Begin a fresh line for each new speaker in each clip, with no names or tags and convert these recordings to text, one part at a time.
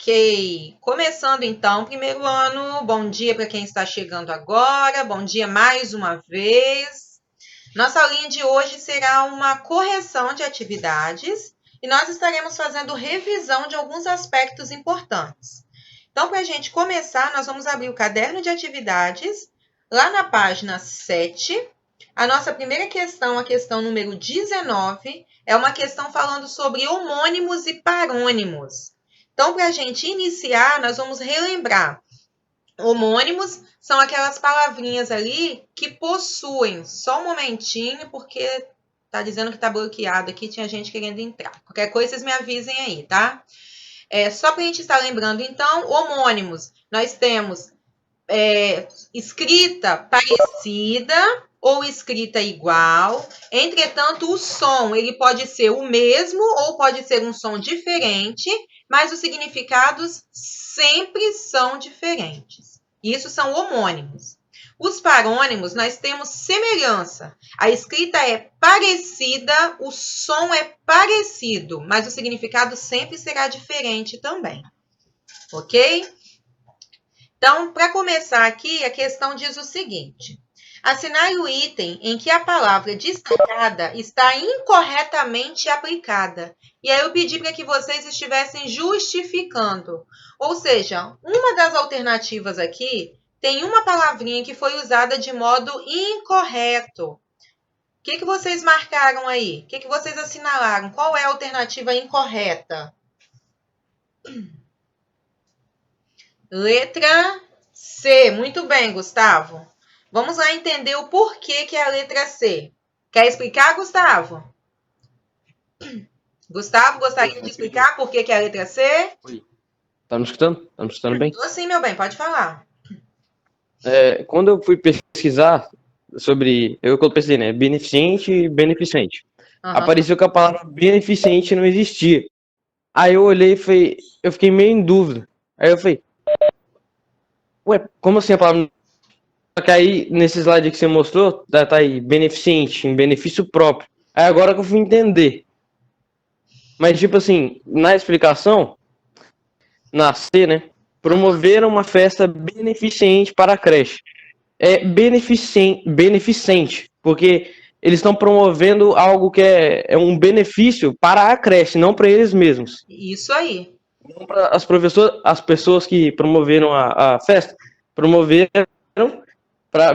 Ok, começando então, primeiro ano, bom dia para quem está chegando agora, bom dia mais uma vez. Nossa aulinha de hoje será uma correção de atividades e nós estaremos fazendo revisão de alguns aspectos importantes. Então, para a gente começar, nós vamos abrir o caderno de atividades, lá na página 7. A nossa primeira questão, a questão número 19, é uma questão falando sobre homônimos e parônimos. Então, para a gente iniciar, nós vamos relembrar. Homônimos são aquelas palavrinhas ali que possuem. Só um momentinho, porque tá dizendo que tá bloqueado aqui, tinha gente querendo entrar. Qualquer coisa, vocês me avisem aí, tá? Só para a gente estar lembrando, então, homônimos. Nós temos escrita parecida ou escrita igual. Entretanto, o som ele pode ser o mesmo ou pode ser um som diferente, mas os significados sempre são diferentes. Isso são homônimos. Os parônimos, nós temos semelhança. A escrita é parecida, o som é parecido, mas o significado sempre será diferente também. Ok? Então, para começar aqui, a questão diz o seguinte: assinale o item em que a palavra destacada está incorretamente aplicada. E aí eu pedi para que vocês estivessem justificando. Ou seja, uma das alternativas aqui tem uma palavrinha que foi usada de modo incorreto. O que vocês marcaram aí? O que vocês assinalaram? Qual é a alternativa incorreta? Letra C. Muito bem, Gustavo. Vamos lá entender o porquê que é a letra C. Quer explicar, Gustavo? Gustavo, gostaria de explicar por que é a letra C?
Oi. Tá me escutando? Tá me escutando bem?
Tô sim, meu bem, pode falar.
Quando eu fui pesquisar sobre. Eu pesquisei, né? Beneficente e beneficente. Apareceu que a palavra beneficente não existia. Aí eu olhei e falei. Eu fiquei meio em dúvida. Aí eu falei. Ué, como assim a palavra. Só que aí, nesse slide que você mostrou, tá aí, beneficente, em benefício próprio. Aí agora que eu fui entender. Mas, tipo assim, na explicação, na C, né? Promover uma festa beneficente para a creche. É beneficente, porque eles estão promovendo algo que é um benefício para a creche, não para eles mesmos.
Isso aí.
Não para as pessoas que promoveram a festa, promoveram para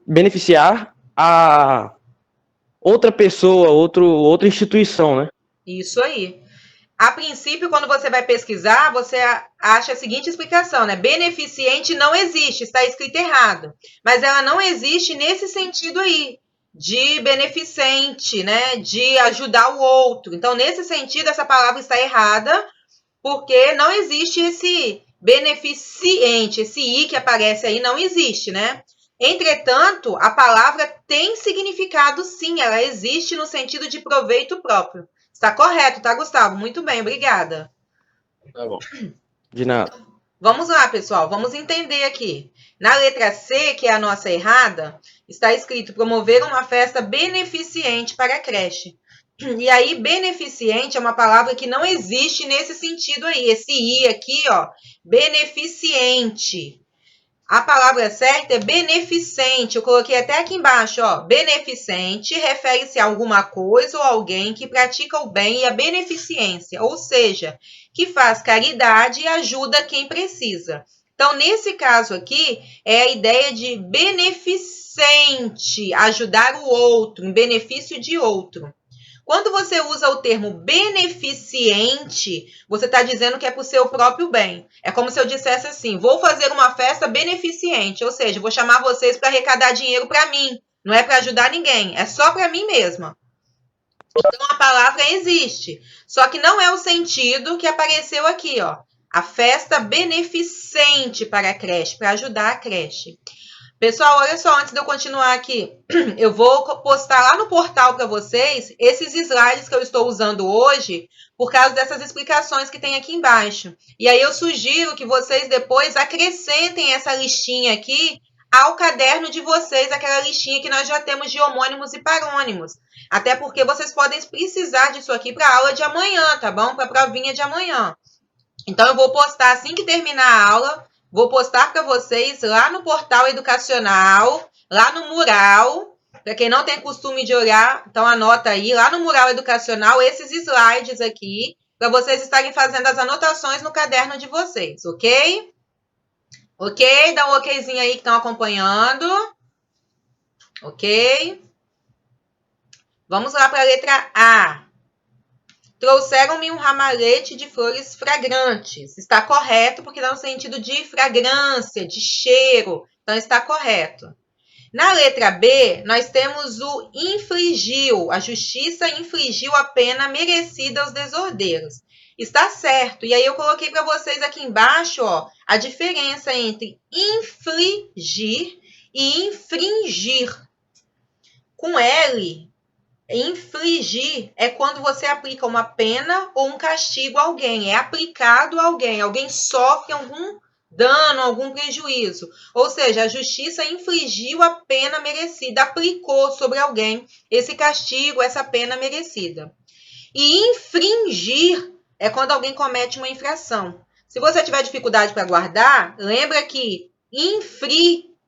beneficiar a outra pessoa, outra instituição, né?
Isso aí. A princípio, quando você vai pesquisar, você acha a seguinte explicação, né? Beneficente não existe, está escrito errado. Mas ela não existe nesse sentido aí, de beneficente, né? De ajudar o outro. Então, nesse sentido, essa palavra está errada, porque não existe esse beneficente, esse i que aparece aí não existe, né? Entretanto, a palavra tem significado sim, ela existe no sentido de proveito próprio. Está correto, tá, Gustavo? Muito bem, obrigada.
Tá bom. De nada.
Vamos lá, pessoal, vamos entender aqui. Na letra C, que é a nossa errada, está escrito promover uma festa beneficente para a creche. E aí, beneficente é uma palavra que não existe nesse sentido aí. Esse i aqui, ó, beneficiente. A palavra certa é beneficente. Eu coloquei até aqui embaixo, ó. Beneficente refere-se a alguma coisa ou alguém que pratica o bem e a beneficência, ou seja, que faz caridade e ajuda quem precisa. Então, nesse caso aqui, é a ideia de beneficente, ajudar o outro, em benefício de outro. Quando você usa o termo beneficente, você está dizendo que é para o seu próprio bem. É como se eu dissesse assim: vou fazer uma festa beneficente, ou seja, vou chamar vocês para arrecadar dinheiro para mim. Não é para ajudar ninguém, é só para mim mesma. Então a palavra existe, só que não é o sentido que apareceu aqui, ó. A festa beneficente para a creche, para ajudar a creche. Pessoal, olha só, antes de eu continuar aqui, eu vou postar lá no portal para vocês esses slides que eu estou usando hoje, por causa dessas explicações que tem aqui embaixo. E aí eu sugiro que vocês depois acrescentem essa listinha aqui ao caderno de vocês, aquela listinha que nós já temos de homônimos e parônimos. Até porque vocês podem precisar disso aqui para a aula de amanhã, tá bom? Para a provinha de amanhã. Então, eu vou postar assim que terminar a aula, vou postar para vocês lá no portal educacional, lá no mural. Para quem não tem costume de olhar, então anota aí, lá no mural educacional, esses slides aqui, para vocês estarem fazendo as anotações no caderno de vocês, ok? Ok? Dá um okzinho aí que estão acompanhando. Ok? Vamos lá para a letra A. Trouxeram-me um ramalhete de flores fragrantes. Está correto, porque dá no sentido de fragrância, de cheiro. Então, está correto. Na letra B, nós temos o infligiu. A justiça infligiu a pena merecida aos desordeiros. Está certo. E aí, eu coloquei para vocês aqui embaixo, ó, a diferença entre infligir e infringir. Com L, infligir é quando você aplica uma pena ou um castigo a alguém. É aplicado a alguém. Alguém sofre algum dano, algum prejuízo. Ou seja, a justiça infligiu a pena merecida, aplicou sobre alguém esse castigo, essa pena merecida. E infringir é quando alguém comete uma infração. Se você tiver dificuldade para guardar, lembra que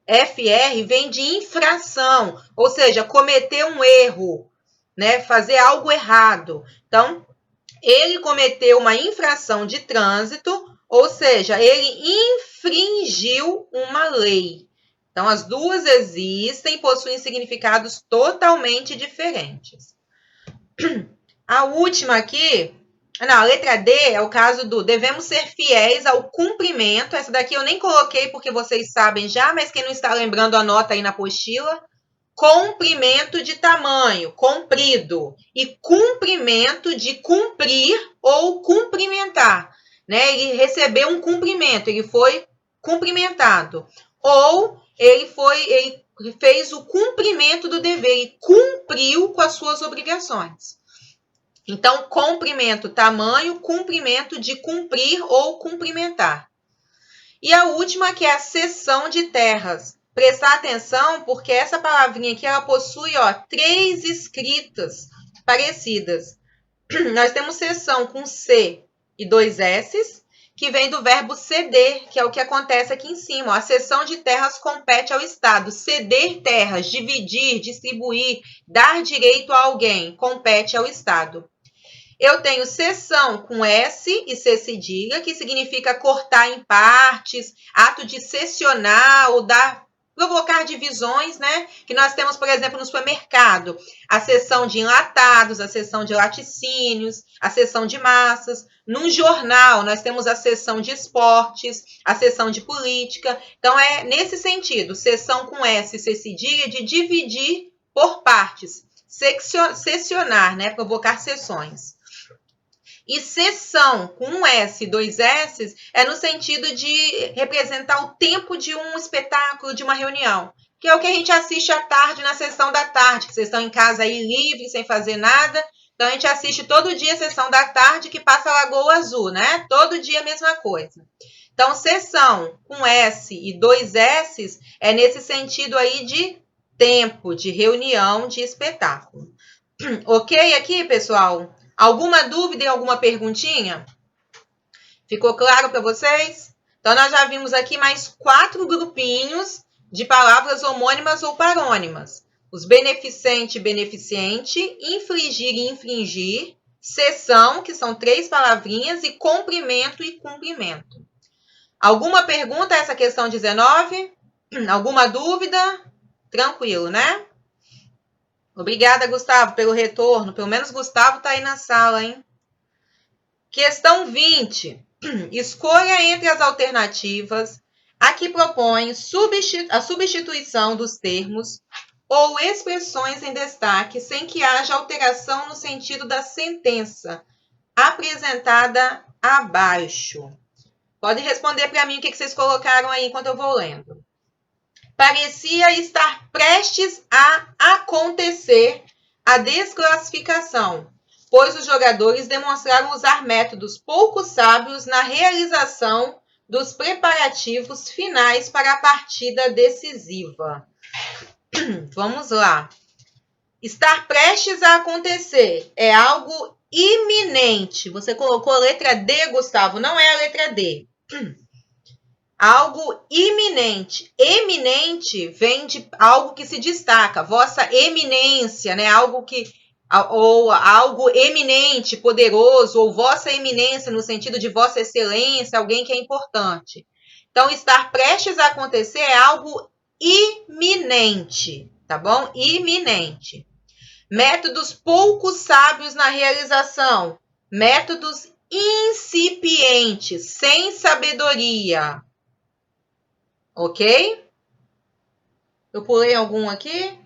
FR vem de infração, ou seja, cometer um erro, né? Fazer algo errado. Então, ele cometeu uma infração de trânsito, ou seja, ele infringiu uma lei. Então, as duas existem, possuem significados totalmente diferentes. A última aqui, não, a letra D é o caso do devemos ser fiéis ao cumprimento. Essa daqui eu nem coloquei porque vocês sabem já, mas quem não está lembrando, anota aí na apostila. Comprimento de tamanho, comprido, e cumprimento de cumprir ou cumprimentar, né? Ele recebeu um cumprimento, ele foi cumprimentado, ou ele fez o cumprimento do dever e cumpriu com as suas obrigações. Então, comprimento, tamanho, cumprimento de cumprir ou cumprimentar. E a última, que é a cessão de terras. Prestar atenção, porque essa palavrinha aqui, ela possui, ó, 3 escritas parecidas. Nós temos cessão com C e 2 S's, que vem do verbo ceder, que é o que acontece aqui em cima. Ó. A cessão de terras compete ao Estado. Ceder terras, dividir, distribuir, dar direito a alguém, compete ao Estado. Eu tenho cessão com S e C cedilha, que significa cortar em partes, ato de cessionar ou provocar divisões, né? Que nós temos, por exemplo, no supermercado, a seção de enlatados, a seção de laticínios, a seção de massas. Num jornal, nós temos a seção de esportes, a seção de política. Então, é nesse sentido, seção com S e C cedilha, de dividir por partes. Seccionar, né? Provocar seções. E sessão, com um S e 2 S, é no sentido de representar o tempo de um espetáculo, de uma reunião. Que é o que a gente assiste à tarde, na sessão da tarde, que vocês estão em casa aí livres, sem fazer nada. Então, a gente assiste todo dia a sessão da tarde, que passa a Lagoa Azul, né? Todo dia a mesma coisa. Então, sessão com S e 2 S é nesse sentido aí de tempo, de reunião, de espetáculo. Ok aqui, pessoal? Alguma dúvida e alguma perguntinha? Ficou claro para vocês? Então, nós já vimos aqui mais 4 grupinhos de palavras homônimas ou parônimas. Os beneficente e beneficiente, infligir e infringir, cessão, que são 3 palavrinhas, e comprimento e cumprimento. Alguma pergunta a essa questão 19? Alguma dúvida? Tranquilo, né? Obrigada, Gustavo, pelo retorno. Pelo menos Gustavo está aí na sala, hein? Questão 20. Escolha entre as alternativas a que propõe a substituição dos termos ou expressões em destaque sem que haja alteração no sentido da sentença apresentada abaixo. Pode responder para mim o que vocês colocaram aí enquanto eu vou lendo. Parecia estar prestes a acontecer a desclassificação, pois os jogadores demonstraram usar métodos pouco sábios na realização dos preparativos finais para a partida decisiva. Vamos lá. Estar prestes a acontecer é algo iminente. Você colocou a letra D, Gustavo, não é a letra D. Algo iminente. Eminente vem de algo que se destaca. Vossa eminência, né? Algo que ou algo eminente, poderoso, ou vossa eminência no sentido de vossa excelência, alguém que é importante. Então, estar prestes a acontecer é algo iminente, tá bom? Iminente. Métodos pouco sábios na realização. Métodos incipientes, sem sabedoria. Ok? Eu pulei algum aqui?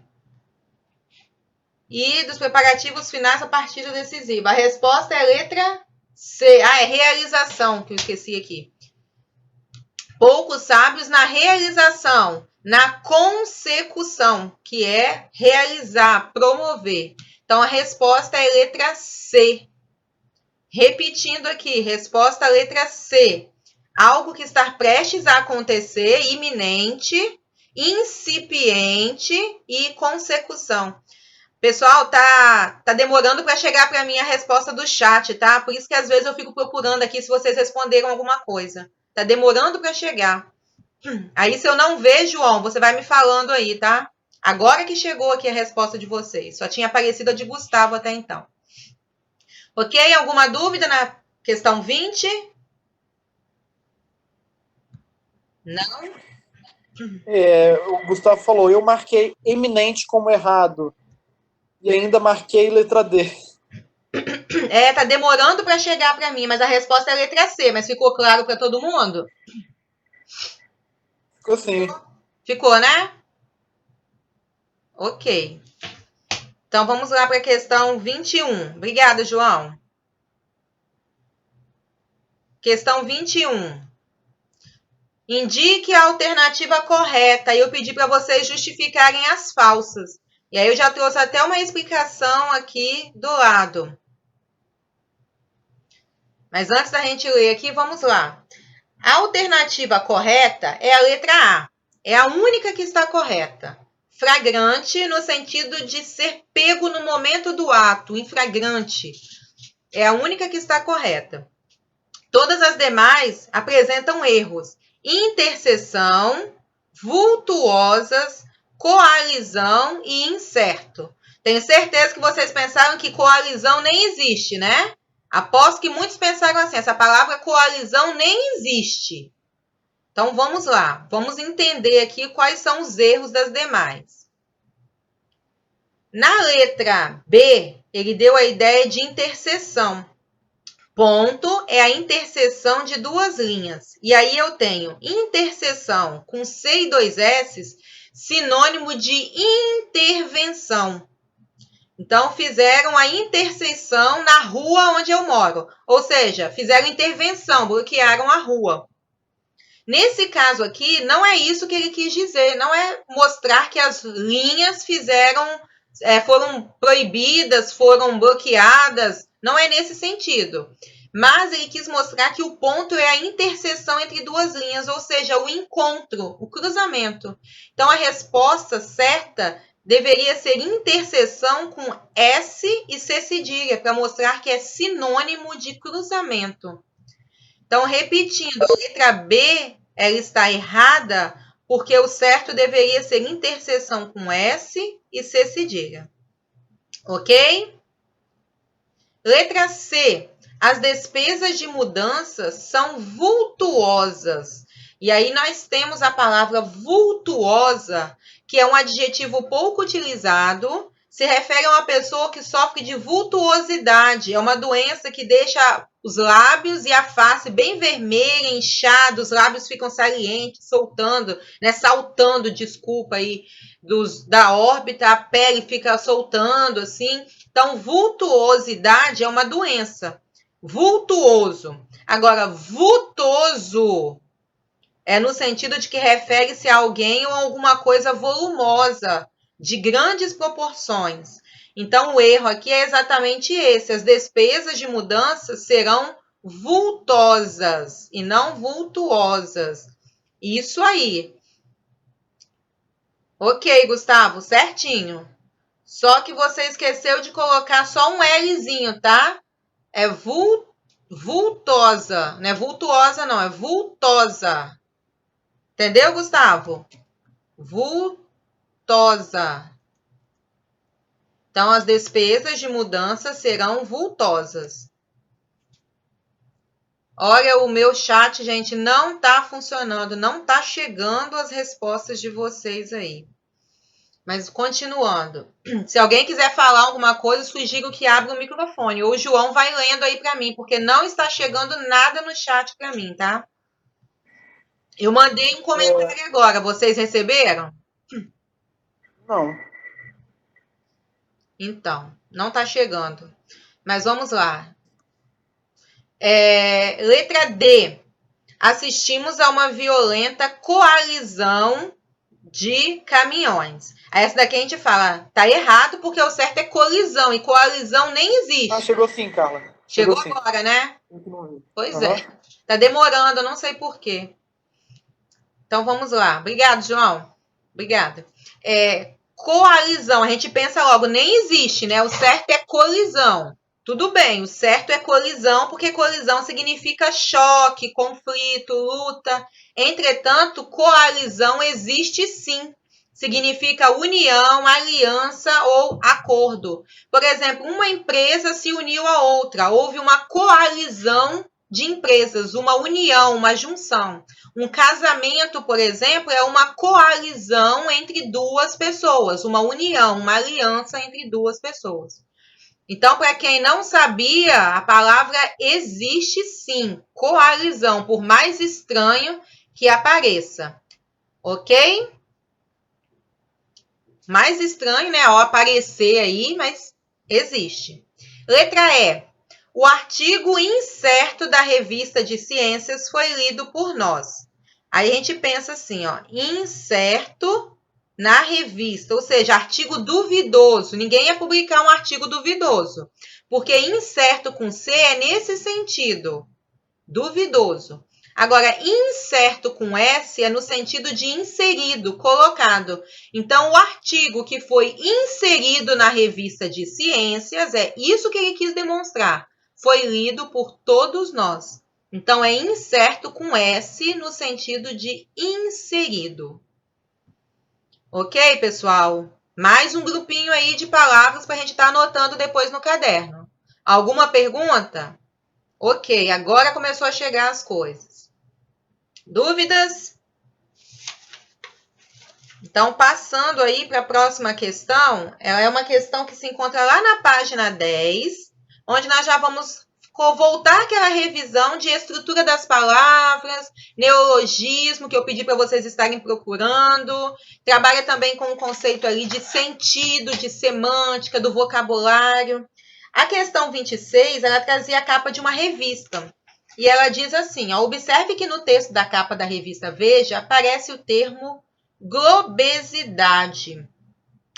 E dos preparativos finais a partida decisiva. A resposta é a letra C. Ah, é realização, que eu esqueci aqui. Poucos sábios na realização, na consecução, que é realizar, promover. Então, a resposta é a letra C. Repetindo aqui, resposta letra C. Algo que está prestes a acontecer, iminente, incipiente e consecução. Pessoal, tá demorando para chegar para mim a resposta do chat, tá? Por isso que às vezes eu fico procurando aqui se vocês responderam alguma coisa. Tá demorando para chegar. Aí se eu não ver, João, você vai me falando aí, tá? Agora que chegou aqui a resposta de vocês. Só tinha aparecido a de Gustavo até então. Ok? Alguma dúvida na questão 20? Não?
O Gustavo falou, eu marquei eminente como errado. E ainda marquei letra D.
Tá demorando para chegar para mim, mas a resposta é a letra C. Mas ficou claro para todo mundo?
Ficou sim.
Ficou, né? Ok. Então, vamos lá para a questão 21. Obrigada, João. Questão 21. Indique a alternativa correta. E eu pedi para vocês justificarem as falsas. E aí eu já trouxe até uma explicação aqui do lado. Mas antes da gente ler aqui, vamos lá. A alternativa correta é a letra A. É a única que está correta. Flagrante no sentido de ser pego no momento do ato, em flagrante. É a única que está correta. Todas as demais apresentam erros. Interseção, vultuosas, coalizão e incerto. Tenho certeza que vocês pensaram que coalizão nem existe, né? Aposto que muitos pensaram assim, essa palavra coalizão nem existe. Então, vamos lá. Vamos entender aqui quais são os erros das demais. Na letra B, ele deu a ideia de interseção. Ponto é a interseção de duas linhas. E aí eu tenho interseção com C e dois S, sinônimo de intervenção. Então, fizeram a interseção na rua onde eu moro. Ou seja, fizeram intervenção, bloquearam a rua. Nesse caso aqui, não é isso que ele quis dizer. Não é mostrar que as linhas foram proibidas, foram bloqueadas. Não é nesse sentido. Mas ele quis mostrar que o ponto é a interseção entre duas linhas, ou seja, o encontro, o cruzamento. Então, a resposta certa deveria ser interseção com S e C cedilha, para mostrar que é sinônimo de cruzamento. Então, repetindo, a letra B ela está errada porque o certo deveria ser interseção com S e C cedilha. Ok? Letra C. As despesas de mudança são vultuosas. E aí nós temos a palavra vultuosa, que é um adjetivo pouco utilizado, se refere a uma pessoa que sofre de vultuosidade. É uma doença que deixa os lábios e a face bem vermelha, inchada, os lábios ficam salientes, saltando, desculpa aí, da órbita, a pele fica soltando, assim. Então, vultuosidade é uma doença. Vultuoso. Agora, vultoso é no sentido de que refere-se a alguém ou alguma coisa volumosa, de grandes proporções. Então, o erro aqui é exatamente esse. As despesas de mudança serão vultosas e não vultuosas. Isso aí. Ok, Gustavo, certinho. Só que você esqueceu de colocar só um Lzinho, tá? é vultosa. Não é vultuosa, não. É vultosa. Entendeu, Gustavo? Vultosa. Então, as despesas de mudança serão vultosas. Olha, o meu chat, gente, não tá funcionando. Não tá chegando as respostas de vocês aí. Mas, continuando. Se alguém quiser falar alguma coisa, sugiro que abra o microfone. Ou o João vai lendo aí para mim, porque não está chegando nada no chat para mim, tá? Eu mandei um comentário agora. Vocês receberam?
Não.
Então, não está chegando. Mas vamos lá. Letra D. Assistimos a uma violenta coalizão de caminhões. Aí essa daqui a gente fala, tá errado porque o certo é colisão. E coalizão nem existe.
Ah, chegou sim, Carla.
Chegou agora, né? Pois é. Tá demorando, eu não sei por quê. Então, vamos lá. Obrigado, João. Obrigada. Coalizão, a gente pensa logo, nem existe, né? O certo é colisão. Tudo bem, o certo é colisão, porque colisão significa choque, conflito, luta. Entretanto, coalizão existe sim. Significa união, aliança ou acordo. Por exemplo, uma empresa se uniu a outra. Houve uma coalizão de empresas, uma união, uma junção. Um casamento, por exemplo, é uma coalizão entre duas pessoas, uma união, uma aliança entre duas pessoas. Então, para quem não sabia, a palavra existe sim, coalizão, por mais estranho que apareça. Ok? Mais estranho, né, ao aparecer aí, mas existe. Letra E. O artigo incerto da revista de ciências foi lido por nós. Aí a gente pensa assim, ó, incerto na revista, ou seja, artigo duvidoso. Ninguém ia publicar um artigo duvidoso, porque incerto com C é nesse sentido, duvidoso. Agora, incerto com S é no sentido de inserido, colocado. Então, o artigo que foi inserido na revista de ciências, é isso que ele quis demonstrar, foi lido por todos nós. Então, é incerto com S no sentido de inserido. Ok, pessoal? Mais um grupinho aí de palavras para a gente estar anotando depois no caderno. Alguma pergunta? Ok, agora começou a chegar as coisas. Dúvidas? Então, passando aí para a próxima questão, ela é uma questão que se encontra lá na página 10, onde nós já vamos voltar àquela revisão de estrutura das palavras, neologismo, que eu pedi para vocês estarem procurando. Trabalha também com o conceito ali de sentido, de semântica, do vocabulário. A questão 26, ela trazia a capa de uma revista. E ela diz assim, ó, observe que no texto da capa da revista Veja aparece o termo globesidade.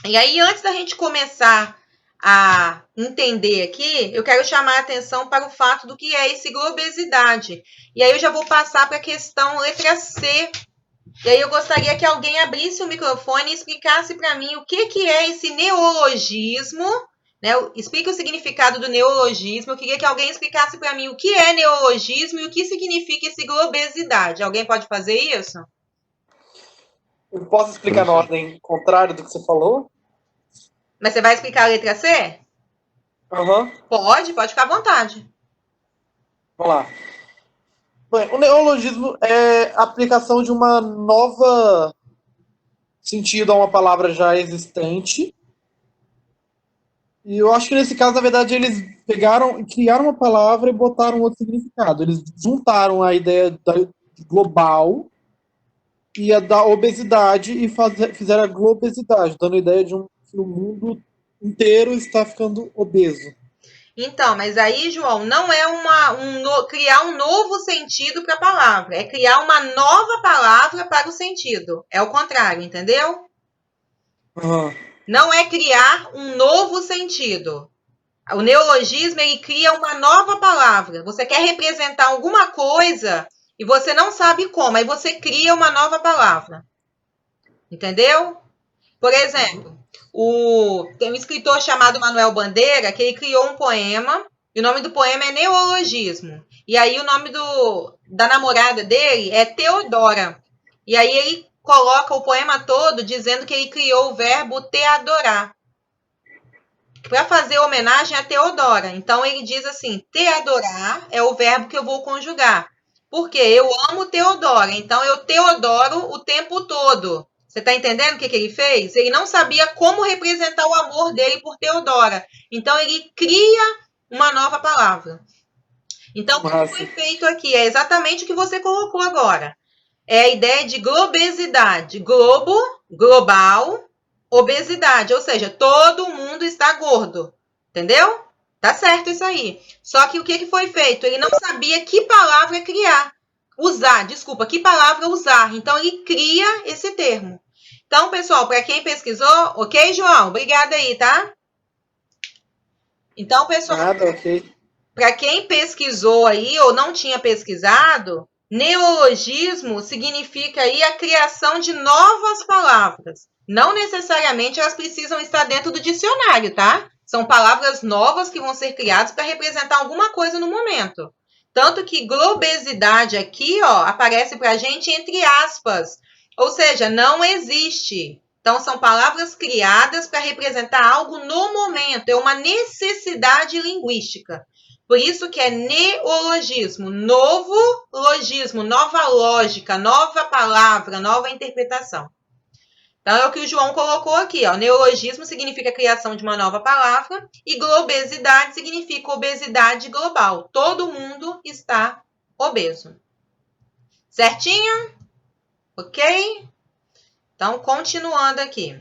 E aí, antes da gente começar a entender aqui, eu quero chamar a atenção para o fato do que é esse globesidade. E aí eu já vou passar para a questão letra C. E aí eu gostaria que alguém abrisse o microfone e explicasse para mim o que é esse neologismo, né? Explica o significado do neologismo. Eu queria que alguém explicasse para mim o que é neologismo e o que significa esse globesidade. Alguém pode fazer isso?
Eu posso explicar na ordem contrária do que você falou?
Mas você vai explicar a letra C?
Aham.
Pode ficar à vontade.
Vamos lá. Bem, o neologismo é a aplicação de uma nova sentido a uma palavra já existente. E eu acho que nesse caso, na verdade, eles pegaram e criaram uma palavra e botaram outro significado. Eles juntaram a ideia global e a da obesidade e fizeram a globesidade, dando a ideia de que o mundo inteiro está ficando obeso.
Então, mas aí, João, não é criar um novo sentido para a palavra. É criar uma nova palavra para o sentido. É o contrário, entendeu?
Uhum.
Não é criar um novo sentido. O neologismo, ele cria uma nova palavra. Você quer representar alguma coisa e você não sabe como. Aí você cria uma nova palavra. Entendeu? Por exemplo, tem um escritor chamado Manuel Bandeira que ele criou um poema E o nome do poema é Neologismo. E aí o nome da namorada dele é Teodora. E aí ele coloca o poema todo dizendo que ele criou o verbo teadorar, para fazer homenagem a Teodora. Então ele diz assim: teadorar é o verbo que eu vou conjugar. Porque eu amo Teodora, então eu teodoro o tempo todo. Você está entendendo o que ele fez? Ele não sabia como representar o amor dele por Teodora. Então ele cria uma nova palavra. Então, o que foi feito aqui é exatamente o que você colocou agora. É a ideia de globesidade. Globo, global, obesidade. Ou seja, todo mundo está gordo. Entendeu? Tá certo isso aí. Só que o que foi feito? Ele não sabia que palavra criar. Que palavra usar. Então, ele cria esse termo. Então, pessoal, para quem pesquisou, ok, João? Obrigada aí, tá? Então, pessoal, para quem pesquisou aí ou não tinha pesquisado, neologismo significa aí a criação de novas palavras. Não necessariamente elas precisam estar dentro do dicionário, tá? São palavras novas que vão ser criadas para representar alguma coisa no momento. Tanto que globesidade aqui, ó, aparece para a gente entre aspas. Ou seja, não existe. Então, são palavras criadas para representar algo no momento. É uma necessidade linguística. Por isso que é neologismo, novo logismo, nova lógica, nova palavra, nova interpretação. Então, é o que o João colocou aqui, ó. Neologismo significa a criação de uma nova palavra e globesidade significa obesidade global. Todo mundo está obeso. Certinho? Ok? Então, continuando aqui.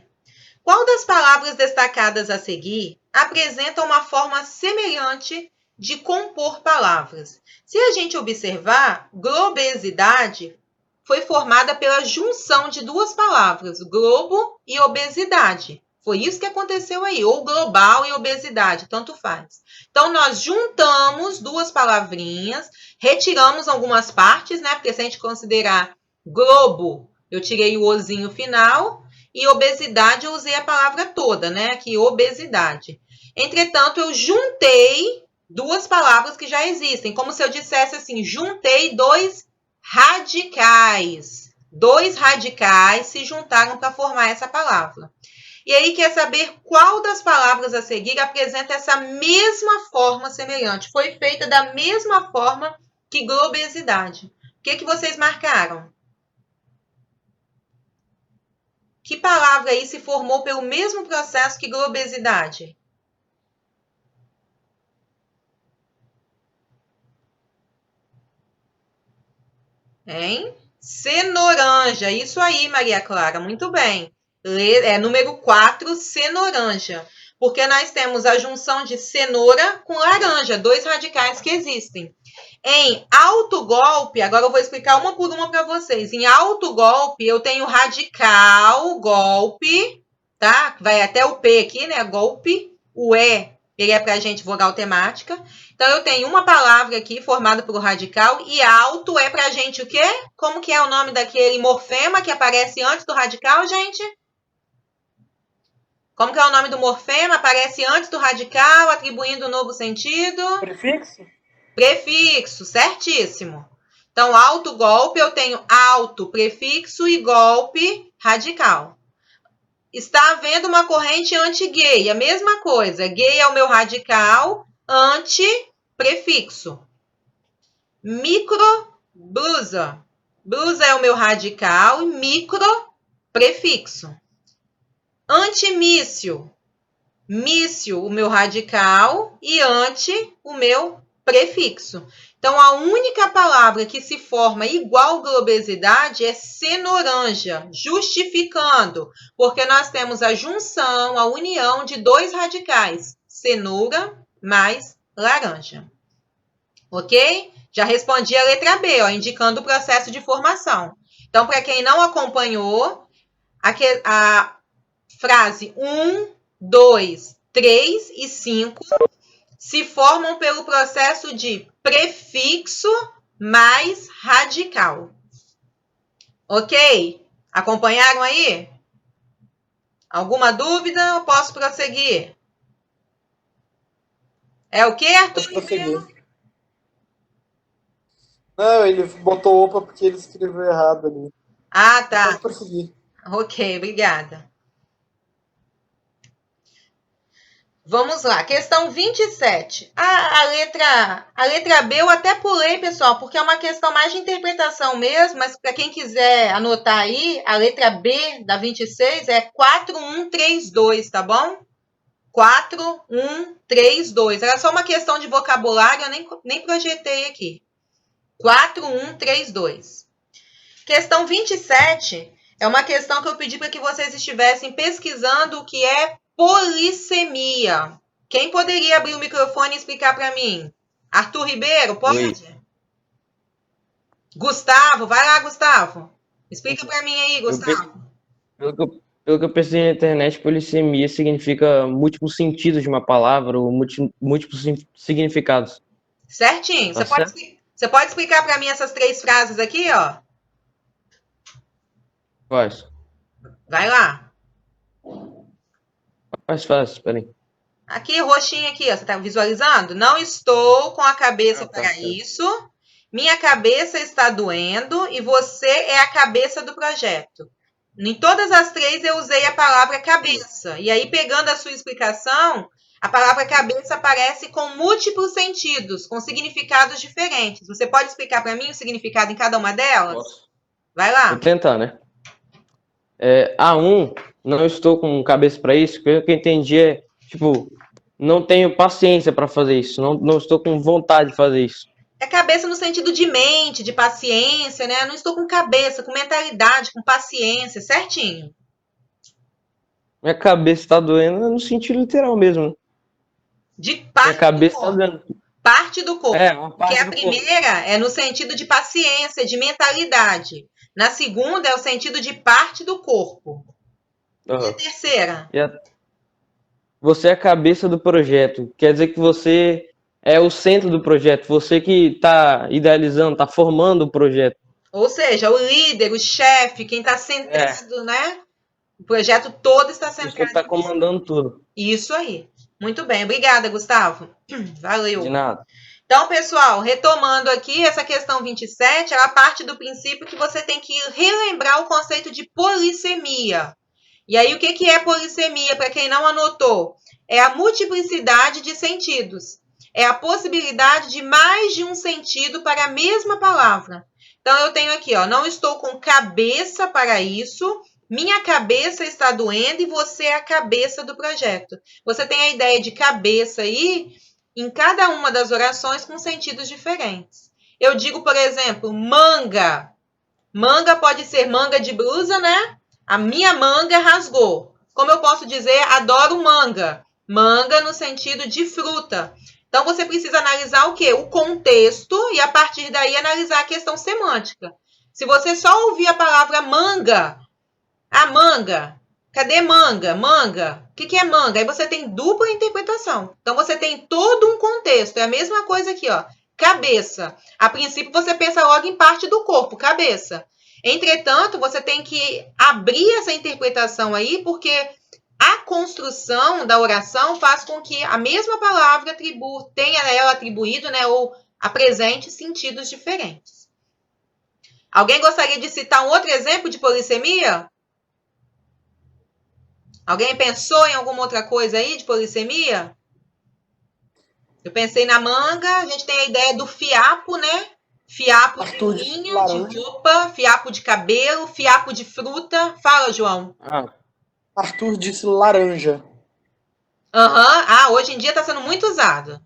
Qual das palavras destacadas a seguir apresenta uma forma semelhante de compor palavras? Se a gente observar, globesidade foi formada pela junção de duas palavras, globo e obesidade. Foi isso que aconteceu aí, ou global e obesidade, tanto faz. Então, nós juntamos duas palavrinhas, retiramos algumas partes, né? Porque se a gente considerar globo, eu tirei o ozinho final, e obesidade eu usei a palavra toda, né? Aqui, obesidade. Entretanto, eu juntei duas palavras que já existem, como se eu dissesse assim, juntei dois radicais. Dois radicais se juntaram para formar essa palavra. E aí quer saber qual das palavras a seguir apresenta essa mesma forma semelhante. Foi feita da mesma forma que globesidade. O que vocês marcaram? Que palavra aí se formou pelo mesmo processo que globesidade? Hein? Cenoranja. Isso aí, Maria Clara. Muito bem. Número 4, cenoranja. Porque nós temos a junção de cenoura com laranja, dois radicais que existem. Em alto golpe, agora eu vou explicar uma por uma para vocês. Em alto golpe, eu tenho radical, golpe, tá? Vai até o P aqui, né? Golpe. O E, ele é para a gente vogal temática. Então, eu tenho uma palavra aqui formada por radical e alto é para a gente o quê? Como que é o nome daquele morfema que aparece antes do radical, gente? Como que é o nome do morfema? Aparece antes do radical, atribuindo um novo sentido.
Prefixo?
Prefixo, certíssimo. Então, alto golpe, eu tenho alto, prefixo e golpe, radical. Está havendo uma corrente anti-gay, a mesma coisa. Gay é o meu radical, anti, prefixo. Micro, blusa. Blusa é o meu radical e micro, prefixo. Antimício. Mício, o meu radical, e anti, o meu prefixo. Então, a única palavra que se forma igual globesidade é cenoranja, justificando, porque nós temos a junção, a união de dois radicais, cenoura mais laranja. Ok? Já respondi a letra B, ó, indicando o processo de formação. Então, para quem não acompanhou, a frase 1, 2, 3 e 5 se formam pelo processo de prefixo mais radical. Ok? Acompanharam aí? Alguma dúvida ou posso prosseguir? É o quê, Arthur
Pode
Ribeiro?
prosseguir. Não, ele botou opa porque ele escreveu errado ali.
Ah,
Mas
tá.
pode prosseguir.
Ok, obrigada. Vamos lá, questão 27. A letra B eu até pulei, pessoal, porque é uma questão mais de interpretação mesmo, mas para quem quiser anotar aí, a letra B da 26 é 4132, tá bom? 4132. Era só uma questão de vocabulário, eu nem projetei aqui. 4132. Questão 27 é uma questão que eu pedi para que vocês estivessem pesquisando o que é polissemia. Quem poderia abrir o microfone e explicar para mim? Arthur Ribeiro, pode?
Oi.
Gustavo, vai lá, Gustavo. Explica para mim aí, Gustavo.
Pelo que eu pensei na internet, polissemia significa múltiplos sentidos de uma palavra ou múltiplos significados.
Certinho.
Tá certo?
Você pode explicar para mim essas 3 frases aqui, ó?
Faz.
Vai lá.
Faz, peraí.
Aqui, roxinho aqui, ó. Você tá visualizando? Não estou com a cabeça
Ah, tá,
para
tá.
isso. Minha cabeça está doendo e você é a cabeça do projeto. Em todas as 3 eu usei a palavra cabeça. E aí, pegando a sua explicação, a palavra cabeça aparece com múltiplos sentidos, com significados diferentes. Você pode explicar para mim o significado em cada uma delas?
Posso.
Vai
Vou
lá.
tentar, né? A1, não estou com cabeça para isso, pelo que eu entendi é, tipo, não tenho paciência para fazer isso, não estou com vontade de fazer isso.
É cabeça no sentido de mente, de paciência, né? Não estou com cabeça, com mentalidade, com paciência, certinho.
Minha cabeça está doendo no sentido literal mesmo, né?
De
Minha
parte do
cabeça está
corpo.
doendo.
Parte do corpo.
Uma
Porque
parte
a
do corpo.
primeira é no sentido de paciência, de mentalidade. Na segunda é o sentido de parte do corpo. E a
Aham.
terceira?
Você é a cabeça do projeto. Quer dizer que você é o centro do projeto. Você que está idealizando, está formando o projeto.
Ou seja, o líder, o chefe, quem está centrado, né? O projeto todo está
Você
centrado.
está comandando tudo.
Isso aí. Muito bem. Obrigada, Gustavo. Valeu.
De nada.
Então, pessoal, retomando aqui, essa questão 27, ela parte do princípio que você tem que relembrar o conceito de polissemia. E aí, o que é polissemia, para quem não anotou? É a multiplicidade de sentidos. É a possibilidade de mais de um sentido para a mesma palavra. Então, eu tenho aqui, ó, não estou com cabeça para isso, minha cabeça está doendo e você é a cabeça do projeto. Você tem a ideia de cabeça aí em cada uma das orações com sentidos diferentes. Eu digo, por exemplo, manga. Manga pode ser manga de blusa, né? A minha manga rasgou. Como eu posso dizer, adoro manga. Manga no sentido de fruta. Então, você precisa analisar o quê? O contexto e, a partir daí, analisar a questão semântica. Se você só ouvir a palavra manga, manga, cadê manga? Manga. O que é manga? Aí você tem dupla interpretação. Então, você tem todo um contexto. É a mesma coisa aqui, ó. Cabeça. A princípio, você pensa logo em parte do corpo, cabeça. Entretanto, você tem que abrir essa interpretação aí, porque a construção da oração faz com que a mesma palavra tenha ela atribuído, né, ou apresente sentidos diferentes. Alguém gostaria de citar um outro exemplo de polissemia? Alguém pensou em alguma outra coisa aí de polissemia? Eu pensei na manga, a gente tem a ideia do fiapo, né? Fiapo de
Arthur
linho, de roupa, fiapo de cabelo, fiapo de fruta. Fala, João.
Arthur disse laranja.
Hoje em dia está sendo muito usado.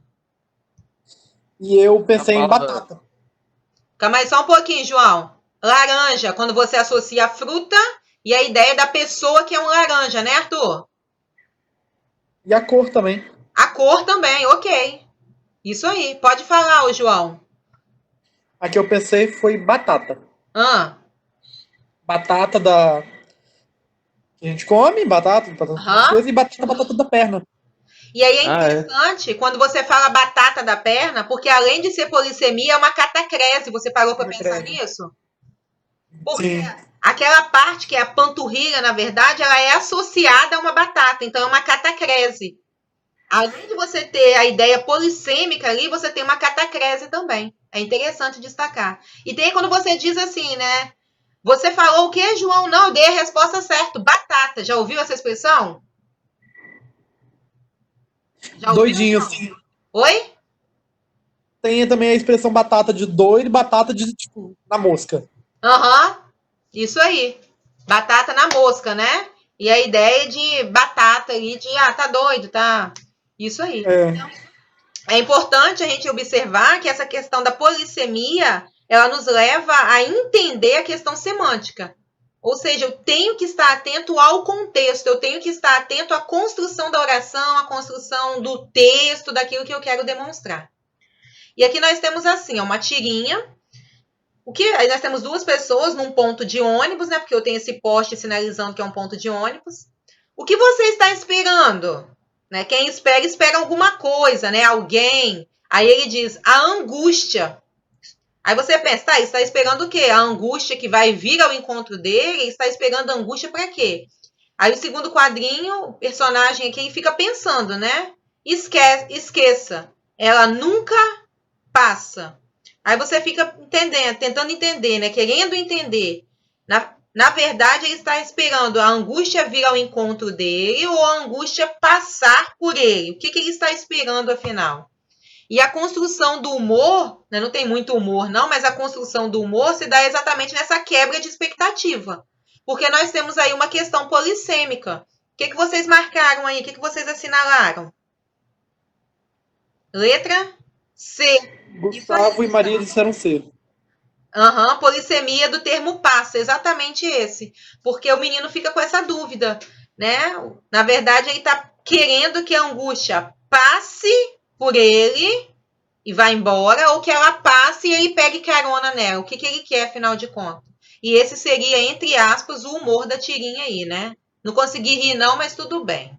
E eu pensei em batata.
Calma aí só um pouquinho, João. Laranja, quando você associa a fruta e a ideia da pessoa que é um laranja, né, Arthur?
E a cor também.
A cor também, ok. Isso aí, pode falar, ô João.
A que eu pensei foi batata.
Ah,
Batata da... que a gente come, batata coisa, e batata da perna.
E aí é interessante quando você fala batata da perna, porque além de ser polissemia, é uma catacrese. Você parou para pensar nisso? Porque
Sim.
aquela parte que é a panturrilha, na verdade, ela é associada a uma batata. Então, é uma catacrese. Além de você ter a ideia polissêmica ali, você tem uma catacrese também. É interessante destacar. E tem quando você diz assim, né? Você falou o quê, João? Não, eu dei a resposta certa. Batata. Já ouviu essa expressão? Já ouviu?
Doidinho, assim.
Oi?
Tem também a expressão batata de doido e batata de, tipo, na mosca.
Aham. Isso aí. Batata na mosca, né? E a ideia de batata ali, de, tá doido, tá? Isso aí. É importante a gente observar que essa questão da polissemia, ela nos leva a entender a questão semântica. Ou seja, eu tenho que estar atento ao contexto, eu tenho que estar atento à construção da oração, à construção do texto, daquilo que eu quero demonstrar. E aqui nós temos assim, uma tirinha. Aí nós temos duas pessoas num ponto de ônibus, né? Porque eu tenho esse poste sinalizando que é um ponto de ônibus. O que você está esperando? Né? Quem espera, espera alguma coisa, né? Alguém. Aí ele diz, a angústia. Aí você pensa, tá, está esperando o quê? A angústia que vai vir ao encontro dele? Está esperando a angústia para quê? Aí o segundo quadrinho, o personagem aqui fica pensando, né? Esqueça. Ela nunca passa. Aí você fica entendendo, tentando entender, né? Querendo entender. Na verdade, ele está esperando a angústia vir ao encontro dele ou a angústia passar por ele. O que ele está esperando, afinal? E a construção do humor, né, não tem muito humor não, mas a construção do humor se dá exatamente nessa quebra de expectativa. Porque nós temos aí uma questão polissêmica. O que vocês marcaram aí? O que vocês assinalaram? Letra C.
Gustavo e Maria disseram C.
Polissemia do termo passa, exatamente esse. Porque o menino fica com essa dúvida, né? Na verdade, ele está querendo que a angústia passe por ele e vá embora, ou que ela passe e ele pegue carona nela. O que ele quer, afinal de contas? E esse seria, entre aspas, o humor da tirinha aí, né? Não consegui rir não, mas tudo bem.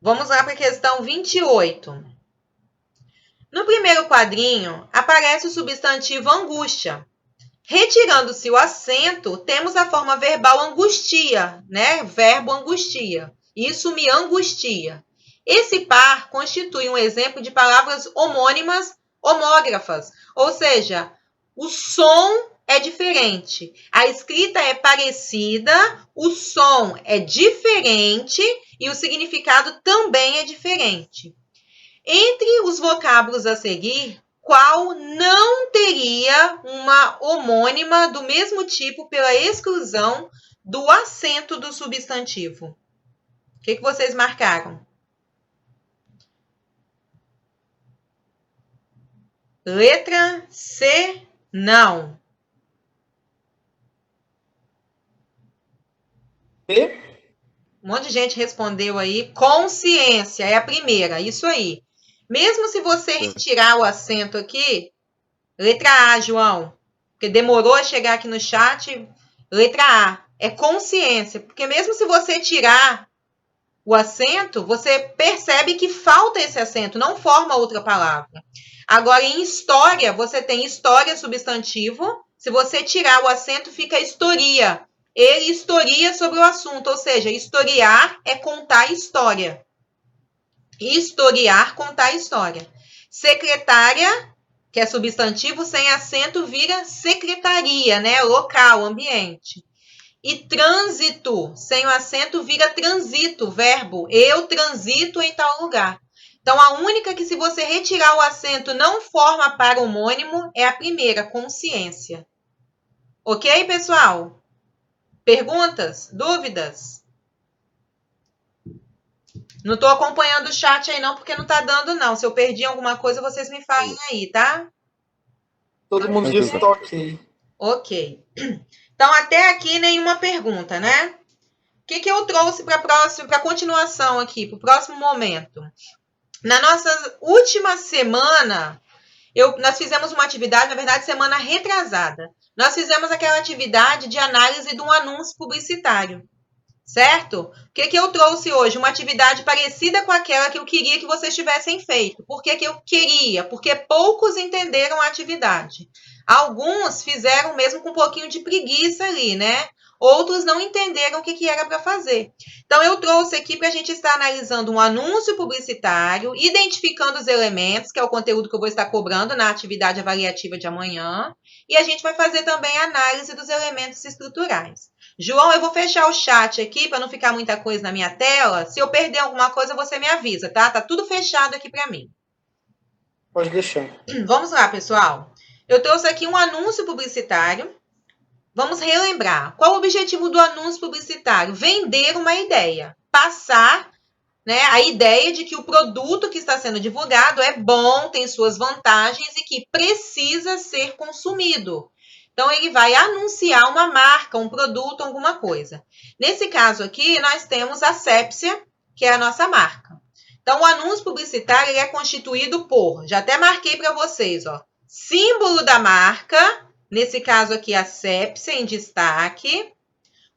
Vamos lá para a questão 28. No primeiro quadrinho, aparece o substantivo angústia. Retirando-se o acento, temos a forma verbal angustia, né? Verbo angustia. Isso me angustia. Esse par constitui um exemplo de palavras homônimas, homógrafas, ou seja, o som é diferente, a escrita é parecida, o som é diferente e o significado também é diferente. Entre os vocábulos a seguir, qual não teria uma homônima do mesmo tipo pela exclusão do acento do substantivo? O que vocês marcaram? Letra C, não.
B?
Um monte de gente respondeu aí. Consciência é a primeira, isso aí. Mesmo se você retirar o acento aqui, letra A, João, porque demorou a chegar aqui no chat, letra A, é consciência, porque mesmo se você tirar o acento, você percebe que falta esse acento, não forma outra palavra. Agora, em história, você tem história substantivo, se você tirar o acento, fica historia. Ele historia sobre o assunto, ou seja, historiar é contar história. Historiar, contar história. Secretária, que é substantivo, sem acento, vira secretaria, né? Local, ambiente. E trânsito, sem o acento, vira transito, verbo. Eu transito em tal lugar. Então, a única que, se você retirar o acento, não forma par homônimo é a primeira, consciência. Ok, pessoal? Perguntas? Dúvidas? Não estou acompanhando o chat aí não, porque não está dando não. Se eu perdi alguma coisa, vocês me falem aí, tá?
Todo mundo disse que tá ok.
Ok. Então, até aqui, nenhuma pergunta, né? O que eu trouxe para a continuação aqui, para o próximo momento? Na nossa última semana, nós fizemos uma atividade, na verdade, semana retrasada. Nós fizemos aquela atividade de análise de um anúncio publicitário. certo? O que eu trouxe hoje? Uma atividade parecida com aquela que eu queria que vocês tivessem feito. Por que eu queria? Porque poucos entenderam a atividade. Alguns fizeram mesmo com um pouquinho de preguiça ali, né? Outros não entenderam o que era para fazer. Então, eu trouxe aqui para a gente estar analisando um anúncio publicitário, identificando os elementos, que é o conteúdo que eu vou estar cobrando na atividade avaliativa de amanhã, e a gente vai fazer também a análise dos elementos estruturais. João, eu vou fechar o chat aqui para não ficar muita coisa na minha tela. Se eu perder alguma coisa, você me avisa, tá? Tá tudo fechado aqui para mim.
Pode deixar.
Vamos lá, pessoal. Eu trouxe aqui um anúncio publicitário. Vamos relembrar. Qual o objetivo do anúncio publicitário? Vender uma ideia. Passar, né, a ideia de que o produto que está sendo divulgado é bom, tem suas vantagens e que precisa ser consumido. Então, ele vai anunciar uma marca, um produto, alguma coisa. Nesse caso aqui, nós temos a Sepsia, que é a nossa marca. Então, o anúncio publicitário ele é constituído por, já até marquei para vocês, ó, símbolo da marca, nesse caso aqui a Sepsia em destaque,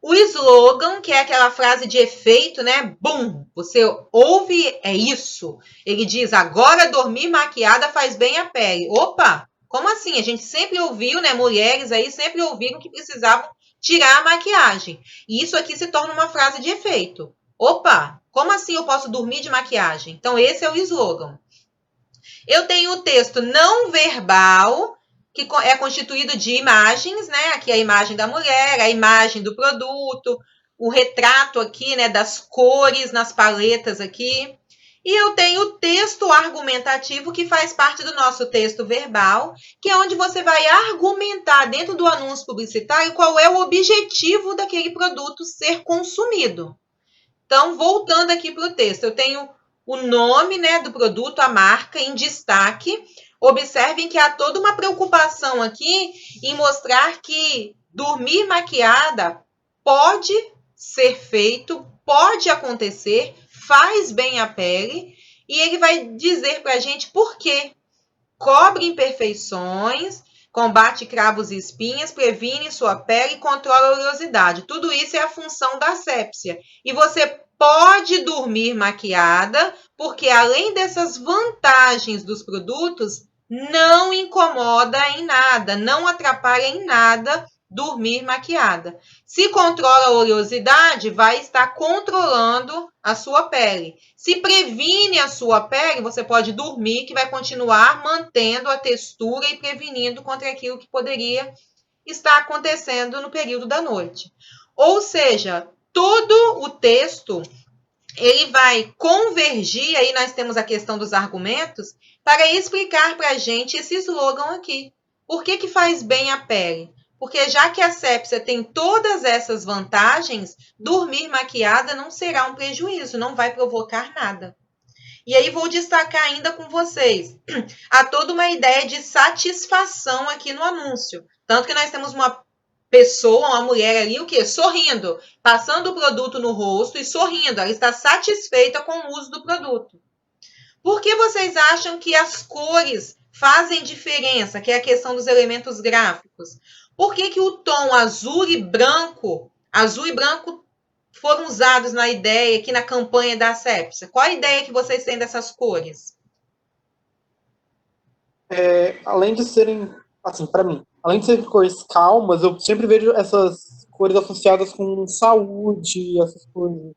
o slogan, que é aquela frase de efeito, né? Bum! Você ouve, é isso. Ele diz, agora dormir maquiada faz bem à pele. Opa! Como assim? A gente sempre ouviu, né? Mulheres aí sempre ouviram que precisavam tirar a maquiagem. E isso aqui se torna uma frase de efeito. Opa! Como assim eu posso dormir de maquiagem? Então, esse é o slogan. Eu tenho o texto não verbal, que é constituído de imagens, né? Aqui a imagem da mulher, a imagem do produto, o retrato aqui, né, das cores nas paletas aqui. E eu tenho o texto argumentativo, que faz parte do nosso texto verbal, que é onde você vai argumentar dentro do anúncio publicitário qual é o objetivo daquele produto ser consumido. Então, voltando aqui para o texto, eu tenho o nome, né, do produto, a marca em destaque. Observem que há toda uma preocupação aqui em mostrar que dormir maquiada pode ser feito, pode acontecer, faz bem à pele, e ele vai dizer para a gente por quê. Cobre imperfeições, combate cravos e espinhas, previne sua pele e controla a oleosidade. Tudo isso é a função da Sepsia. E você pode dormir maquiada, porque além dessas vantagens dos produtos, não incomoda em nada, não atrapalha em nada dormir maquiada. Se controla a oleosidade, vai estar controlando a sua pele. Se previne a sua pele, você pode dormir, que vai continuar mantendo a textura e prevenindo contra aquilo que poderia estar acontecendo no período da noite. Ou seja, todo o texto ele vai convergir, aí nós temos a questão dos argumentos, para explicar para a gente esse slogan aqui. Por que faz bem à pele? Porque já que a Sepsia tem todas essas vantagens, dormir maquiada não será um prejuízo, não vai provocar nada. E aí vou destacar ainda com vocês, há toda uma ideia de satisfação aqui no anúncio. Tanto que nós temos uma pessoa, uma mulher ali, o quê? Sorrindo, passando o produto no rosto e sorrindo. Ela está satisfeita com o uso do produto. Por que vocês acham que as cores fazem diferença, que é a questão dos elementos gráficos? Por que o tom azul e branco foram usados na ideia aqui na campanha da Sepsia? Qual a ideia que vocês têm dessas cores?
Além de serem, assim, para mim, além de serem cores calmas, eu sempre vejo essas cores associadas com saúde, essas coisas.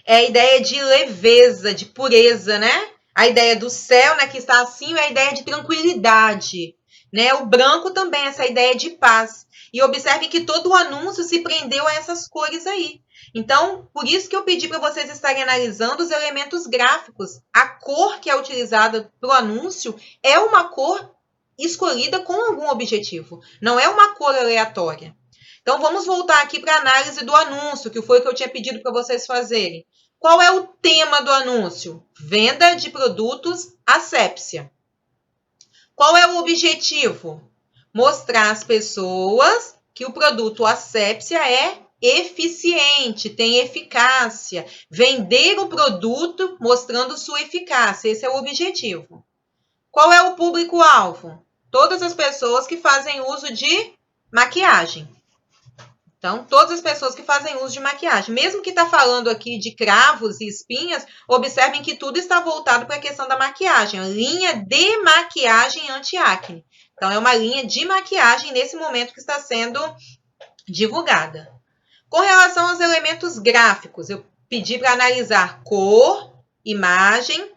É a ideia de leveza, de pureza, né? A ideia do céu, né, que está acima, é a ideia de tranquilidade, né? O branco também, essa ideia de paz. E observe que todo o anúncio se prendeu a essas cores aí. Então, por isso que eu pedi para vocês estarem analisando os elementos gráficos. A cor que é utilizada para o anúncio é uma cor escolhida com algum objetivo. Não é uma cor aleatória. Então, vamos voltar aqui para a análise do anúncio, que foi o que eu tinha pedido para vocês fazerem. Qual é o tema do anúncio? Venda de produtos Sepsia. Qual é o objetivo? Mostrar às pessoas que o produto Sepsia é eficiente, tem eficácia. Vender o produto mostrando sua eficácia. Esse é o objetivo. Qual é o público-alvo? Todas as pessoas que fazem uso de maquiagem. Então, todas as pessoas que fazem uso de maquiagem. Mesmo que está falando aqui de cravos e espinhas, observem que tudo está voltado para a questão da maquiagem. Linha de maquiagem anti-acne. Então, é uma linha de maquiagem nesse momento que está sendo divulgada. Com relação aos elementos gráficos, eu pedi para analisar cor, imagem,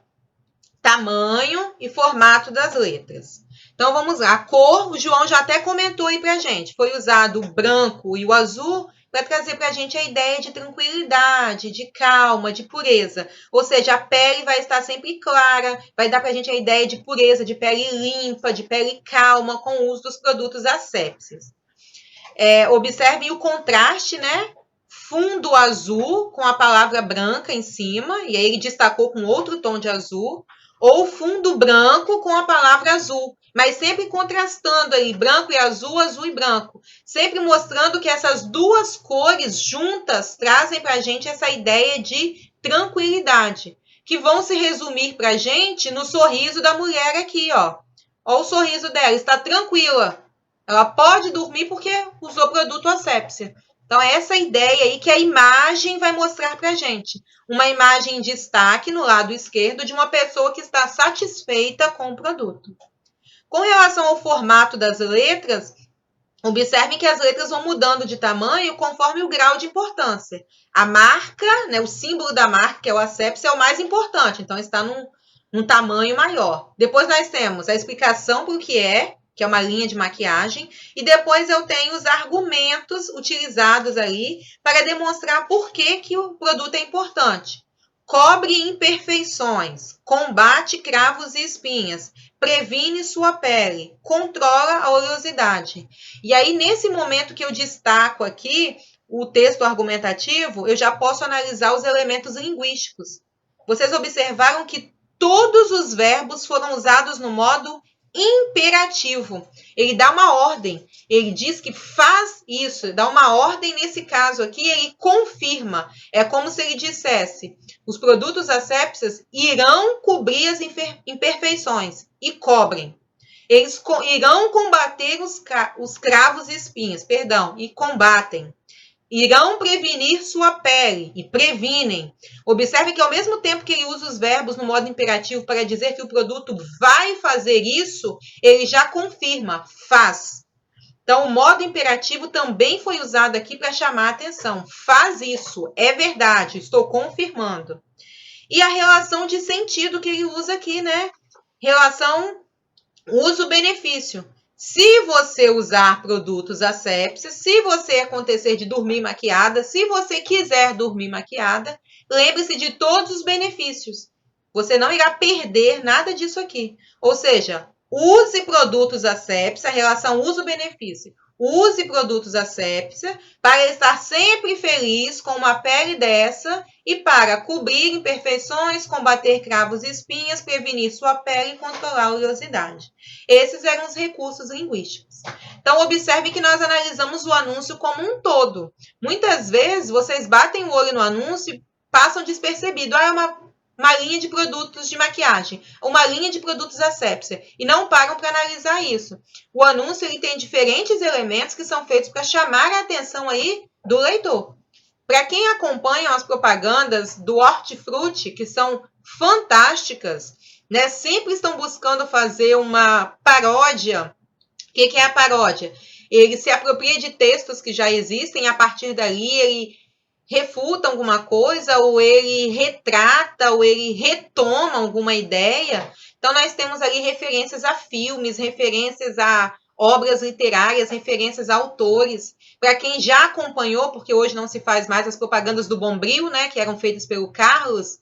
tamanho e formato das letras. Então, vamos lá. A cor, o João já até comentou aí pra gente. Foi usado o branco e o azul para trazer pra gente a ideia de tranquilidade, de calma, de pureza. Ou seja, a pele vai estar sempre clara, vai dar pra gente a ideia de pureza, de pele limpa, de pele calma, com o uso dos produtos asepsis. Observem o contraste, né? Fundo azul com a palavra branca em cima, e aí ele destacou com outro tom de azul, ou fundo branco com a palavra azul, mas sempre contrastando aí branco e azul, azul e branco, sempre mostrando que essas duas cores juntas trazem para a gente essa ideia de tranquilidade, que vão se resumir para a gente no sorriso da mulher aqui, ó. Ó o sorriso dela, está tranquila. Ela pode dormir porque usou produto asepsia. Então, é essa ideia aí que a imagem vai mostrar para a gente. Uma imagem em destaque no lado esquerdo de uma pessoa que está satisfeita com o produto. Com relação ao formato das letras, observem que as letras vão mudando de tamanho conforme o grau de importância. A marca, né, o símbolo da marca, que é o asepsia, é o mais importante. Então, está num tamanho maior. Depois nós temos a explicação para o que é uma linha de maquiagem, e depois eu tenho os argumentos utilizados aí para demonstrar por que o produto é importante. Cobre imperfeições, combate cravos e espinhas, previne sua pele, controla a oleosidade. E aí, nesse momento que eu destaco aqui o texto argumentativo, eu já posso analisar os elementos linguísticos. Vocês observaram que todos os verbos foram usados no modo imperativo. Ele dá uma ordem, ele diz que faz isso, dá uma ordem nesse caso aqui, ele confirma. É como se ele dissesse: os produtos asepsis irão cobrir as imperfeições e cobrem. Eles irão combater os cravos e espinhas, e combatem. Irão prevenir sua pele e previnem. Observe que ao mesmo tempo que ele usa os verbos no modo imperativo para dizer que o produto vai fazer isso, ele já confirma, faz. Então, o modo imperativo também foi usado aqui para chamar a atenção. Faz isso, é verdade, estou confirmando. E a relação de sentido que ele usa aqui, né? Relação uso-benefício. Se você usar produtos asepsis, se você acontecer de dormir maquiada, se você quiser dormir maquiada, lembre-se de todos os benefícios. Você não irá perder nada disso aqui. Ou seja, use produtos asepsia, a relação uso-benefício. Use produtos asepsia para estar sempre feliz com uma pele dessa e para cobrir imperfeições, combater cravos e espinhas, prevenir sua pele e controlar a oleosidade. Esses eram os recursos linguísticos. Então, observe que nós analisamos o anúncio como um todo. Muitas vezes, vocês batem o olho no anúncio e passam despercebido. É uma linha de produtos de maquiagem, uma linha de produtos asepsia, e não param para analisar isso. O anúncio ele tem diferentes elementos que são feitos para chamar a atenção aí do leitor. Para quem acompanha as propagandas do Hortifruti, que são fantásticas, né? Sempre estão buscando fazer uma paródia. O que é a paródia? Ele se apropria de textos que já existem, e a partir dali ele refuta alguma coisa, ou ele retrata, ou ele retoma alguma ideia. Então, nós temos ali referências a filmes, referências a obras literárias, referências a autores. Para quem já acompanhou, porque hoje não se faz mais as propagandas do Bombril, né, que eram feitas pelo Carlos,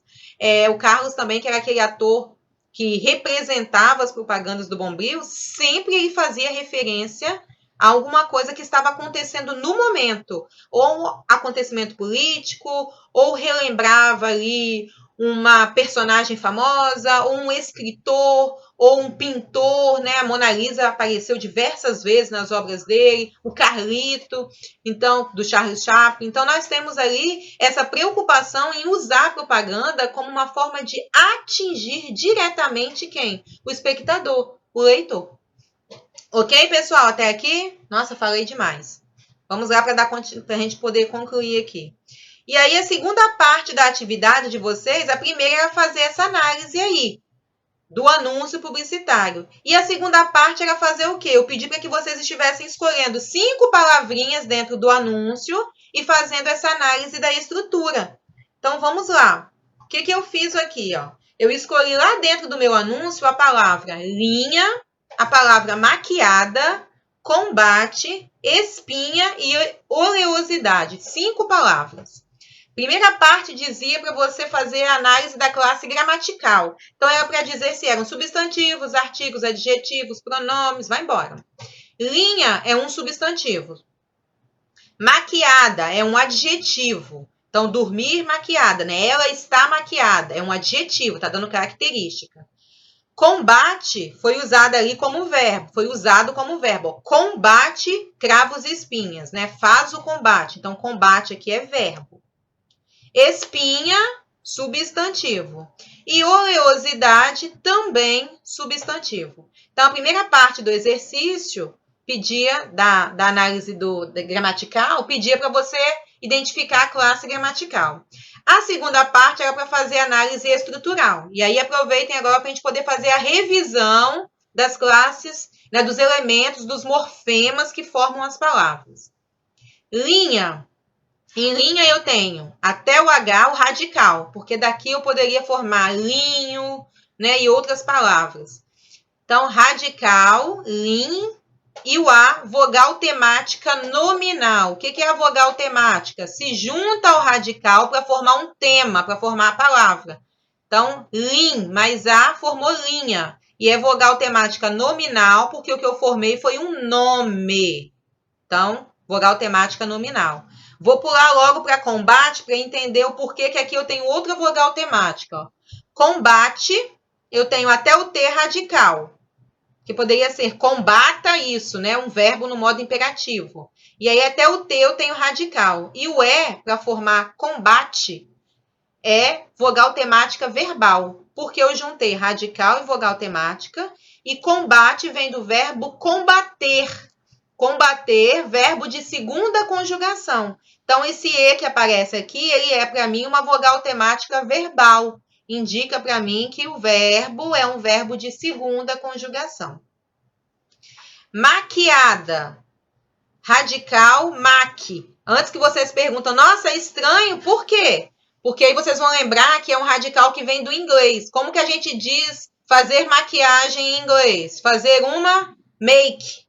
o Carlos também, que era aquele ator que representava as propagandas do Bombril, sempre ele fazia referência a alguma coisa que estava acontecendo no momento, ou um acontecimento político, ou relembrava ali uma personagem famosa, ou um escritor, ou um pintor, né? A Mona Lisa apareceu diversas vezes nas obras dele, o Carlito, então, do Charles Chaplin. Então, nós temos ali essa preocupação em usar a propaganda como uma forma de atingir diretamente quem? O espectador, o leitor. Ok, pessoal? Até aqui? Nossa, falei demais. Vamos lá para a gente poder concluir aqui. E aí, a segunda parte da atividade de vocês, a primeira era fazer essa análise aí, do anúncio publicitário. E a segunda parte era fazer o quê? Eu pedi para que vocês estivessem escolhendo 5 palavrinhas dentro do anúncio e fazendo essa análise da estrutura. Então, vamos lá. O que eu fiz aqui, ó? Eu escolhi lá dentro do meu anúncio a palavra linha, a palavra maquiada, combate, espinha e oleosidade. 5 palavras. Primeira parte dizia para você fazer a análise da classe gramatical. Então, era para dizer se eram substantivos, artigos, adjetivos, pronomes, vai embora. Linha é um substantivo. Maquiada é um adjetivo. Então, dormir maquiada, né? Ela está maquiada, é um adjetivo, está dando característica. Combate foi usado ali como verbo, Combate cravos e espinhas, né? Faz o combate. Então, combate aqui é verbo. Espinha, substantivo. E oleosidade, também substantivo. Então, a primeira parte do exercício pedia, da análise gramatical, pedia para você identificar a classe gramatical. A segunda parte era para fazer análise estrutural. E aí, aproveitem agora para a gente poder fazer a revisão das classes, né, dos elementos, dos morfemas que formam as palavras. Linha. Em linha eu tenho até o H, o radical, porque daqui eu poderia formar linho, né, e outras palavras. Então, radical, lin, e o A, vogal temática nominal. O que é a vogal temática? Se junta ao radical para formar um tema, para formar a palavra. Então, lin mais A formou linha. E é vogal temática nominal, porque o que eu formei foi um nome. Então, vogal temática nominal. Vou pular logo para combate para entender o porquê que aqui eu tenho outra vogal temática. Ó. Combate, eu tenho até o T radical, que poderia ser combata isso, né? Um verbo no modo imperativo. E aí até o T eu tenho radical. E o E, para formar combate, é vogal temática verbal, porque eu juntei radical e vogal temática, e combate vem do verbo combater. Combater, verbo de segunda conjugação. Então, esse E que aparece aqui, ele é, para mim, uma vogal temática verbal. Indica para mim que o verbo é um verbo de segunda conjugação. Maquiada. Radical, maqui. Antes que vocês perguntam, nossa, é estranho, por quê? Porque aí vocês vão lembrar que é um radical que vem do inglês. Como que a gente diz fazer maquiagem em inglês? Fazer uma make.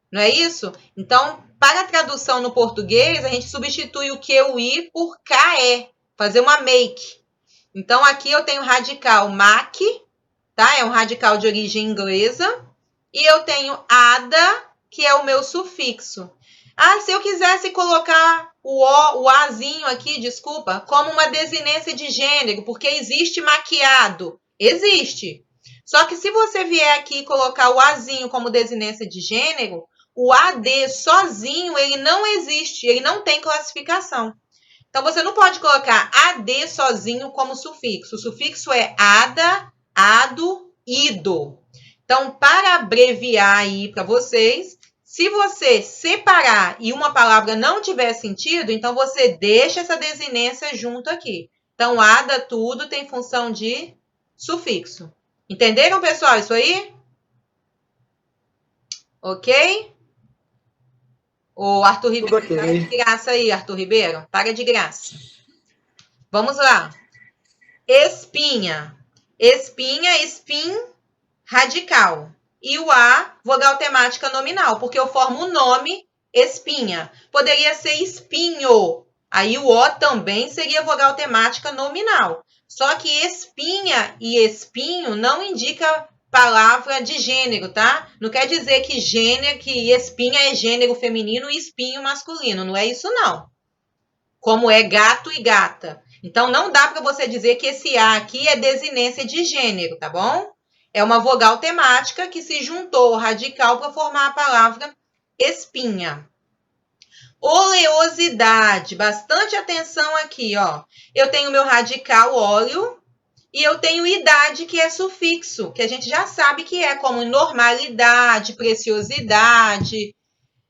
Não é isso? Então, para a tradução no português, a gente substitui o Q, o I por KE. Fazer uma make. Então, aqui eu tenho radical MAC, tá? É um radical de origem inglesa. E eu tenho ADA, que é o meu sufixo. Ah, se eu quisesse colocar o Azinho aqui, desculpa, como uma desinência de gênero, porque existe maquiado. Existe. Só que se você vier aqui colocar o Azinho como desinência de gênero, o AD sozinho, ele não existe, ele não tem classificação. Então, você não pode colocar AD sozinho como sufixo. O sufixo é ADA, ADO, IDO. Então, para abreviar aí para vocês, se você separar e uma palavra não tiver sentido, então você deixa essa desinência junto aqui. Então, ADA, tudo tem função de sufixo. Entenderam, pessoal, isso aí? Ok? Ô, Arthur Ribeiro, okay. Para de graça aí, Arthur Ribeiro. Para de graça. Vamos lá. Espinha. Espinha, espin, radical. E o A, vogal temática nominal, porque eu formo o nome espinha. Poderia ser espinho. Aí o O também seria vogal temática nominal. Só que espinha e espinho não indica palavra de gênero, tá? Não quer dizer que espinha é gênero feminino e espinho masculino. Não é isso, não. Como é gato e gata. Então, não dá para você dizer que esse A aqui é desinência de gênero, tá bom? É uma vogal temática que se juntou ao radical para formar a palavra espinha. Oleosidade. Bastante atenção aqui, ó. Eu tenho meu radical óleo. E eu tenho idade, que é sufixo, que a gente já sabe que é como normalidade, preciosidade,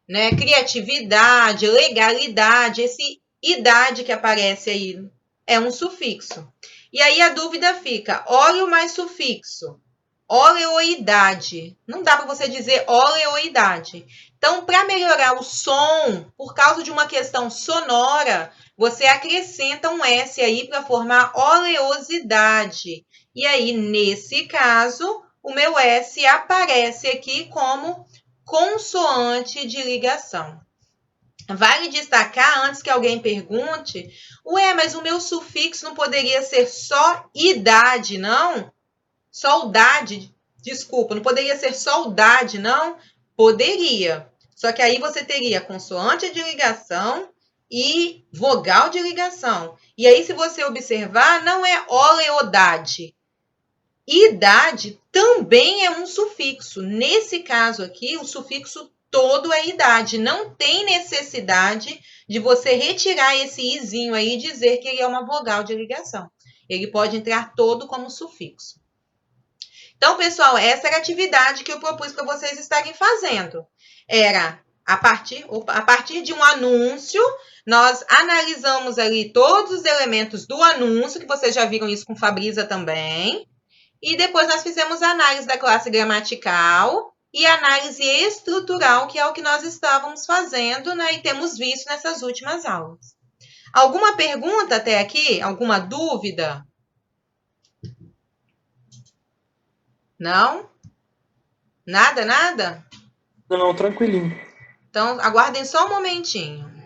né? Criatividade, legalidade, esse idade que aparece aí é um sufixo. E aí a dúvida fica, óleo mais sufixo, oleoidade. Não dá para você dizer oleoidade. Então, para melhorar o som, por causa de uma questão sonora, você acrescenta um S aí para formar oleosidade. E aí, nesse caso, o meu S aparece aqui como consoante de ligação. Vale destacar, antes que alguém pergunte, ué, mas o meu sufixo não poderia ser só idade, não? Soldade, desculpa, não poderia ser soldade, não? Poderia. Só que aí você teria consoante de ligação e vogal de ligação. E aí, se você observar, não é oleodade. Idade também é um sufixo. Nesse caso aqui, o sufixo todo é idade. Não tem necessidade de você retirar esse izinho aí e dizer que ele é uma vogal de ligação. Ele pode entrar todo como sufixo. Então, pessoal, essa era a atividade que eu propus para vocês estarem fazendo. Era, a partir de um anúncio, nós analisamos ali todos os elementos do anúncio, que vocês já viram isso com Fabrisa também. E depois nós fizemos a análise da classe gramatical e análise estrutural, que é o que nós estávamos fazendo, né? E temos visto nessas últimas aulas. Alguma pergunta até aqui? Alguma dúvida? Não? Nada, nada?
Não, tranquilinho.
Então, aguardem só um momentinho.